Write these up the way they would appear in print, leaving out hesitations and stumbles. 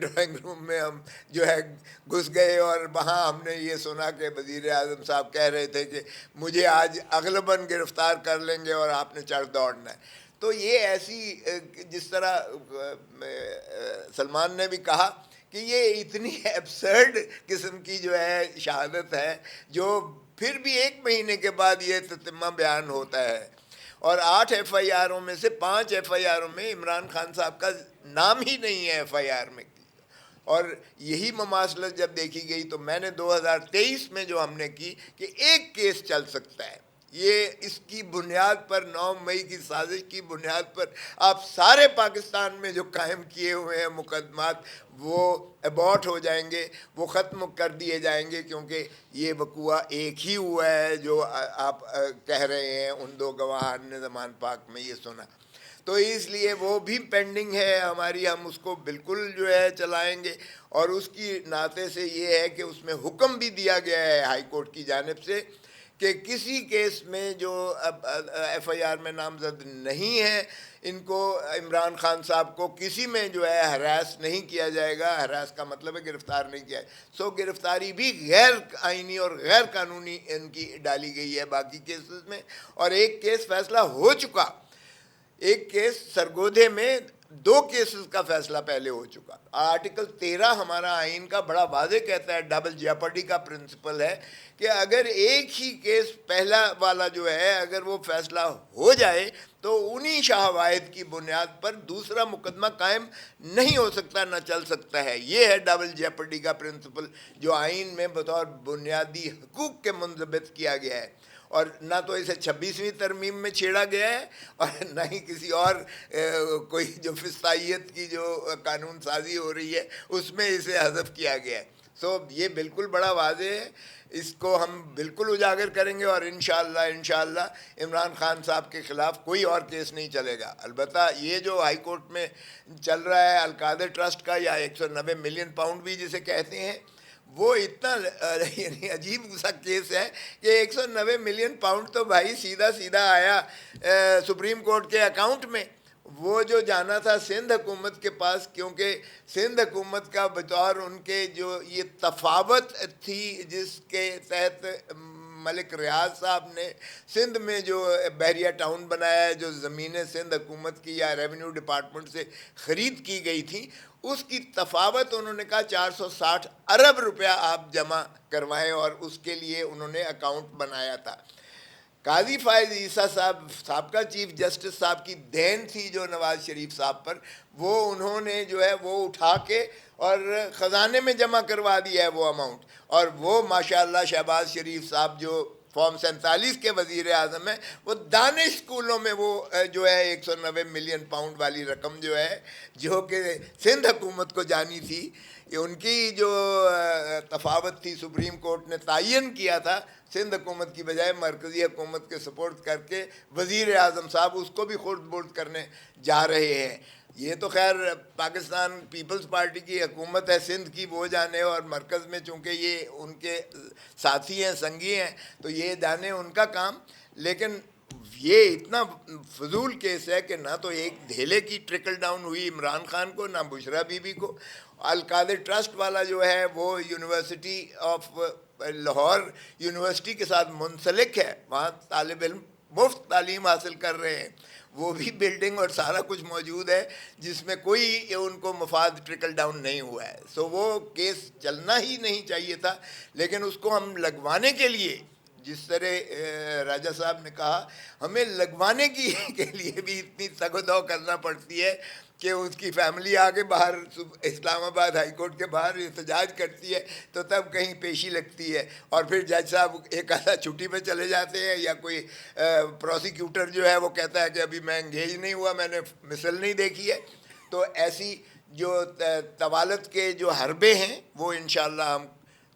Drawing room میں ہم جو ہے گھس گئے اور وہاں ہم نے یہ سنا کہ وزیر اعظم صاحب کہہ رہے تھے کہ مجھے آج اغلباً گرفتار کر لیں گے اور آپ نے چڑھ دوڑنا ہے. تو یہ ایسی جس طرح سلمان نے بھی کہا کہ یہ اتنی ایبسرڈ قسم کی جو ہے شہادت ہے جو پھر بھی 1 مہینے کے بعد یہ تتمہ بیان ہوتا ہے. اور 8 ایف آئی آروں میں سے 5 ایف آئی آروں میں عمران خان صاحب کا نام ہی نہیں ہے ایف آئی آر میں. اور یہی مماثلت جب دیکھی گئی تو میں نے 2023 میں جو ہم نے کی کہ ایک کیس چل سکتا ہے، یہ اس کی بنیاد پر 9 مئی کی سازش کی بنیاد پر آپ سارے پاکستان میں جو قائم کیے ہوئے ہیں مقدمات وہ اباٹ ہو جائیں گے، وہ ختم کر دیے جائیں گے، کیونکہ یہ وقوعہ ایک ہی ہوا ہے جو آپ کہہ رہے ہیں. ان 2 گواہان نے زمان پاک میں یہ سنا، تو اس لیے وہ بھی پینڈنگ ہے ہماری، ہم اس کو بالکل جو ہے چلائیں گے. اور اس کی ناطے سے یہ ہے کہ اس میں حکم بھی دیا گیا ہے ہائی کورٹ کی جانب سے کہ کسی کیس میں جو ایف آئی آر میں نامزد نہیں ہیں ان کو، عمران خان صاحب کو کسی میں جو ہے ہراس نہیں کیا جائے گا. ہراس کا مطلب ہے گرفتار نہیں کیا ہے. سو گرفتاری بھی غیر آئینی اور غیر قانونی ان کی ڈالی گئی ہے باقی کیسز میں. اور ایک کیس فیصلہ ہو چکا، ایک کیس سرگودھے میں 2 کیسز کا فیصلہ پہلے ہو چکا. آرٹیکل 13 ہمارا آئین کا بڑا واضح کہتا ہے، ڈبل جیپرڈی کا پرنسپل ہے کہ اگر ایک ہی کیس پہلا والا جو ہے اگر وہ فیصلہ ہو جائے تو انہی شواہد کی بنیاد پر دوسرا مقدمہ قائم نہیں ہو سکتا، نہ چل سکتا ہے. یہ ہے ڈبل جیپرڈی کا پرنسپل جو آئین میں بطور بنیادی حقوق کے منضبط کیا گیا ہے. اور نہ تو اسے 26ویں ترمیم میں چھیڑا گیا ہے اور نہ ہی کسی اور کوئی جو فسطائیت کی جو قانون سازی ہو رہی ہے اس میں اسے حذف کیا گیا ہے. سو یہ بالکل بڑا واضح ہے، اس کو ہم بالکل اجاگر کریں گے اور انشاءاللہ عمران خان صاحب کے خلاف کوئی اور کیس نہیں چلے گا. البتہ یہ جو ہائی کورٹ میں چل رہا ہے القادر ٹرسٹ کا، یا 190 ملین پاؤنڈ بھی جسے کہتے ہیں، وہ اتنا یعنی عجیب سا کیس ہے کہ 190 ملین پاؤنڈ تو بھائی سیدھا سیدھا آیا سپریم کورٹ کے اکاؤنٹ میں. وہ جو جانا تھا سندھ حکومت کے پاس، کیونکہ سندھ حکومت کا بطور ان کے جو یہ تفاوت تھی جس کے تحت ملک ریاض صاحب نے سندھ میں جو بحریہ ٹاؤن بنایا ہے، جو زمینیں سندھ حکومت کی یا ریونیو ڈپارٹمنٹ سے خرید کی گئی تھیں، اس کی تفاوت انہوں نے کہا 460 ارب روپیہ آپ جمع کروائیں، اور اس کے لیے انہوں نے اکاؤنٹ بنایا تھا. قاضی فائز عیسیٰ صاحب سابقہ چیف جسٹس صاحب کی دین تھی جو نواز شریف صاحب پر، وہ انہوں نے جو ہے وہ اٹھا کے اور خزانے میں جمع کروا دیا ہے وہ اماؤنٹ. اور وہ ماشاءاللہ شہباز شریف صاحب جو فارم 47 کے وزیر اعظم ہیں، وہ دانش اسکولوں میں وہ جو ہے 190 ملین پاؤنڈ والی رقم جو ہے جو کہ سندھ حکومت کو جانی تھی، کہ ان کی جو تفاوت تھی سپریم کورٹ نے تعین کیا تھا سندھ حکومت کی بجائے مرکزی حکومت کے سپورٹ کر کے وزیر اعظم صاحب اس کو بھی خورد برد کرنے جا رہے ہیں. یہ تو خیر پاکستان پیپلز پارٹی کی حکومت ہے سندھ کی، وہ جانے، اور مرکز میں چونکہ یہ ان کے ساتھی ہیں، سنگی ہیں، تو یہ جانے ان کا کام. لیکن یہ اتنا فضول کیس ہے کہ نہ تو ایک دھیلے کی ٹرکل ڈاؤن ہوئی عمران خان کو، نہ بشرا بی بی کو. القادر ٹرسٹ والا جو ہے وہ یونیورسٹی آف لاہور یونیورسٹی کے ساتھ منسلک ہے، وہاں طالب علم مفت تعلیم حاصل کر رہے ہیں، وہ بھی بلڈنگ اور سارا کچھ موجود ہے جس میں کوئی ان کو مفاد ٹرکل ڈاؤن نہیں ہوا ہے. سو وہ کیس چلنا ہی نہیں چاہیے تھا. لیکن اس کو ہم لگوانے کے لیے، جس طرح راجہ صاحب نے کہا، ہمیں لگوانے کے لیے بھی اتنی تگ و دو کرنا پڑتی ہے کہ اس کی فیملی آ کے باہر اسلام آباد ہائی کورٹ کے باہر احتجاج کرتی ہے تو تب کہیں پیشی لگتی ہے، اور پھر جج صاحب ایک آدھا چھٹی پہ چلے جاتے ہیں، یا کوئی پروسیکیوٹر جو ہے وہ کہتا ہے کہ ابھی میں انگیج نہیں ہوا، میں نے مثل نہیں دیکھی ہے. تو ایسی جو طوالت کے جو حربے ہیں وہ انشاءاللہ ہم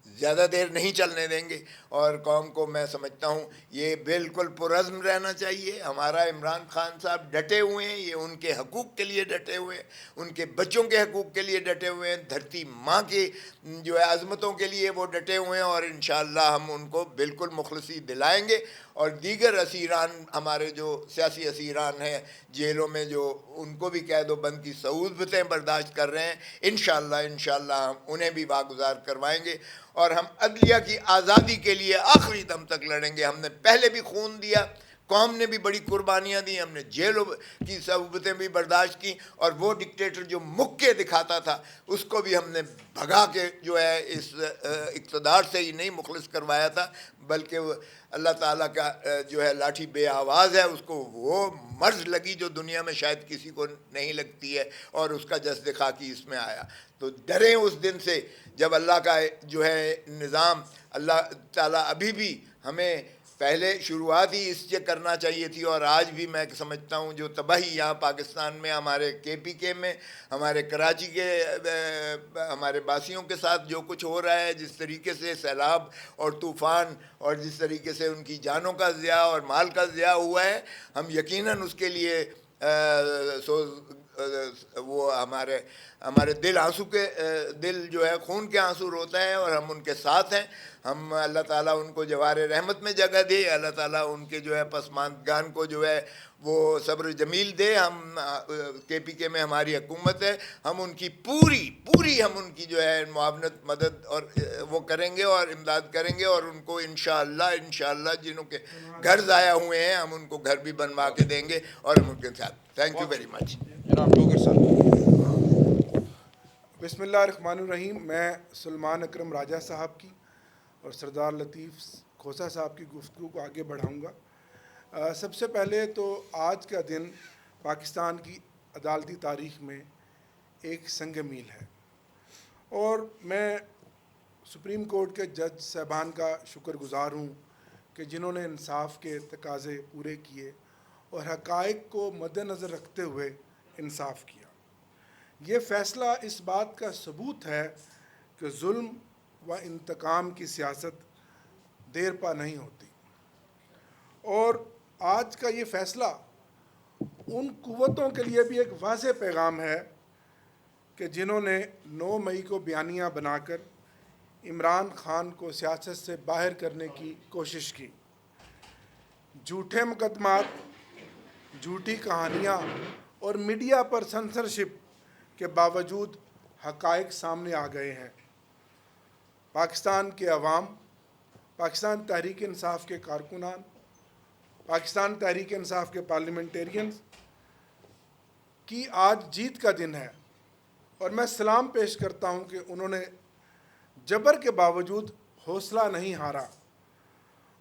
زیادہ دیر نہیں چلنے دیں گے. اور قوم کو میں سمجھتا ہوں یہ بالکل پرعزم رہنا چاہیے. ہمارا عمران خان صاحب ڈٹے ہوئے ہیں، یہ ان کے حقوق کے لیے ڈٹے ہوئے ہیں، ان کے بچوں کے حقوق کے لیے ڈٹے ہوئے ہیں، دھرتی ماں کی جو ہے عظمتوں کے لیے وہ ڈٹے ہوئے ہیں، اور انشاءاللہ ہم ان کو بالکل مخلصی دلائیں گے. اور دیگر اسیران ہمارے جو سیاسی اسیران ہیں جیلوں میں جو ان کو بھی قید و بند کی صعوبتیں برداشت کر رہے ہیں، انشاءاللہ ہم انہیں بھی واگزار کروائیں گے، اور ہم عدلیہ کی آزادی کے لیے آخری دم تک لڑیں گے۔ ہم نے پہلے بھی خون دیا، قوم نے بھی بڑی قربانیاں دی، ہم نے جیلوں کی صعوبتیں بھی برداشت کی، اور وہ ڈکٹیٹر جو مکے دکھاتا تھا اس کو بھی ہم نے بھگا کے جو ہے اس اقتدار سے ہی نہیں مخلص کروایا تھا، بلکہ وہ اللہ تعالیٰ کا جو ہے لاٹھی بے آواز ہے، اس کو وہ مرض لگی جو دنیا میں شاید کسی کو نہیں لگتی ہے، اور اس کا جسد خاکی اس میں آیا۔ تو ڈریں اس دن سے جب اللہ کا جو ہے نظام، اللہ تعالیٰ ابھی بھی ہمیں پہلے شروعات ہی اس سے کرنا چاہیے تھی، اور آج بھی میں سمجھتا ہوں جو تباہی یہاں پاکستان میں ہمارے KPK میں، ہمارے کراچی کے ہمارے باسیوں کے ساتھ جو کچھ ہو رہا ہے، جس طریقے سے سیلاب اور طوفان اور جس طریقے سے ان کی جانوں کا ضیاع اور مال کا ضیاع ہوا ہے، ہم یقیناً اس کے لیے وہ ہمارے دل جو ہے خون کے آنسو روتا ہے، اور ہم ان کے ساتھ ہیں۔ ہم اللہ تعالیٰ ان کو جوار رحمت میں جگہ دے، اللہ تعالیٰ ان کے جو ہے پسماندگان کو جو ہے وہ صبر جمیل دے۔ ہم KPK میں ہماری حکومت ہے، ہم ان کی پوری ہم ان کی جو ہے معاونت، مدد اور وہ کریں گے اور امداد کریں گے، اور ان کو انشاءاللہ جنہوں کے گھر ضائع ہوئے ہیں ہم ان کو گھر بھی بنوا کے دیں گے، اور ہم ان کے ساتھ۔ Thank you very much. جناب ڈوگر صاحب۔ بسم اللہ الرحمن الرحیم۔ میں سلمان اکرم راجہ صاحب کی اور سردار لطیف کھوسہ صاحب کی گفتگو کو آگے بڑھاؤں گا۔ سب سے پہلے تو آج کا دن پاکستان کی عدالتی تاریخ میں ایک سنگ میل ہے، اور میں سپریم کورٹ کے جج صاحبان کا شکر گزار ہوں کہ جنہوں نے انصاف کے تقاضے پورے کیے اور حقائق کو مد نظر رکھتے ہوئے انصاف کیا۔ یہ فیصلہ اس بات کا ثبوت ہے کہ ظلم و انتقام کی سیاست دیر پا نہیں ہوتی، اور آج کا یہ فیصلہ ان قوتوں کے لیے بھی ایک واضح پیغام ہے کہ جنہوں نے 9 مئی کو بیانیہ بنا کر عمران خان کو سیاست سے باہر کرنے کی کوشش کی۔ جھوٹے مقدمات، جھوٹی کہانیاں اور میڈیا پر سنسرشپ کے باوجود حقائق سامنے آ گئے ہیں۔ پاکستان کے عوام، پاکستان تحریک انصاف کے کارکنان، پاکستان تحریک انصاف کے پارلیمنٹیرینز کی آج جیت کا دن ہے، اور میں سلام پیش کرتا ہوں کہ انہوں نے جبر کے باوجود حوصلہ نہیں ہارا،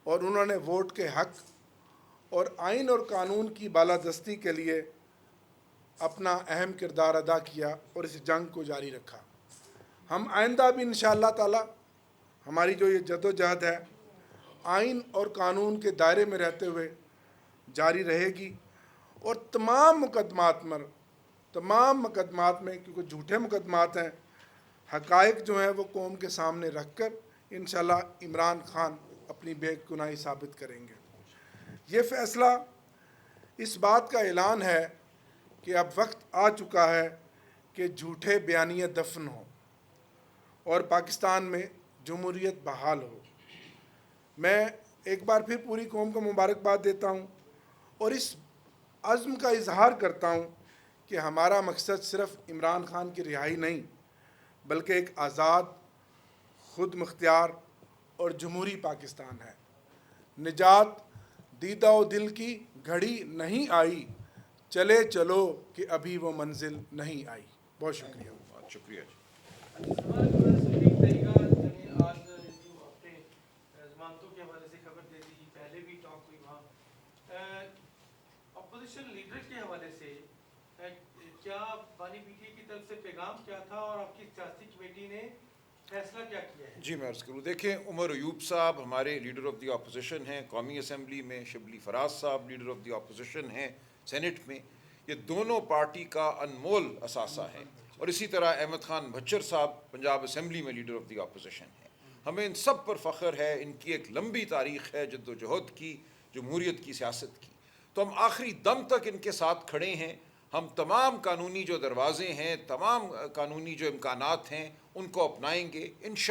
اور انہوں نے ووٹ کے حق اور آئین اور قانون کی بالادستی کے لیے اپنا اہم کردار ادا کیا اور اس جنگ کو جاری رکھا۔ ہم آئندہ بھی انشاءاللہ تعالی ہماری جو یہ جدوجہد ہے آئین اور قانون کے دائرے میں رہتے ہوئے جاری رہے گی، اور تمام مقدمات میں کیونکہ جھوٹے مقدمات ہیں، حقائق جو ہیں وہ قوم کے سامنے رکھ کر انشاءاللہ عمران خان اپنی بے گناہی ثابت کریں گے۔ یہ فیصلہ اس بات کا اعلان ہے کہ اب وقت آ چکا ہے کہ جھوٹے بیانیے دفن ہوں اور پاکستان میں جمہوریت بحال ہو۔ میں ایک بار پھر پوری قوم کو مبارکباد دیتا ہوں، اور اس عزم کا اظہار کرتا ہوں کہ ہمارا مقصد صرف عمران خان کی رہائی نہیں، بلکہ ایک آزاد، خود مختار اور جمہوری پاکستان ہے۔ نجات دیدہ و دل کی گھڑی نہیں آئی، چلے چلو کہ ابھی وہ منزل نہیں آئی۔ بہت شکریہ۔ بہت شکریہ جی۔ ضمانتوں کے حوالے سے خبر دے دی، پہلے بھی ٹاک ہوئی وہاں اپوزیشن لیڈر کے حوالے سے کیا بانی پی ٹی اے کی طرف سے پیغام کیا تھا، اور آپ کی سیاسی کمیٹی نے فیصلہ کیا کیا ہے؟ جی میں عرض کروں، دیکھیں عمر ایوب صاحب ہمارے لیڈر آف دی اپوزیشن ہیں قومی اسمبلی میں، شبلی فراز صاحب لیڈر آف دی اپوزیشن ہیں سینٹ میں، یہ دونوں پارٹی کا انمول اثاثہ ہے، اور اسی طرح احمد خان بھچر صاحب پنجاب اسمبلی میں لیڈر آف دی اپوزیشن ہیں۔ ہمیں ان سب پر فخر ہے، ان کی ایک لمبی تاریخ ہے جد و جہد کی، جمہوریت کی سیاست کی، تو ہم آخری دم تک ان کے ساتھ کھڑے ہیں۔ ہم تمام قانونی جو دروازے ہیں، تمام قانونی جو امکانات ہیں ان کو اپنائیں گے انشاءاللہ۔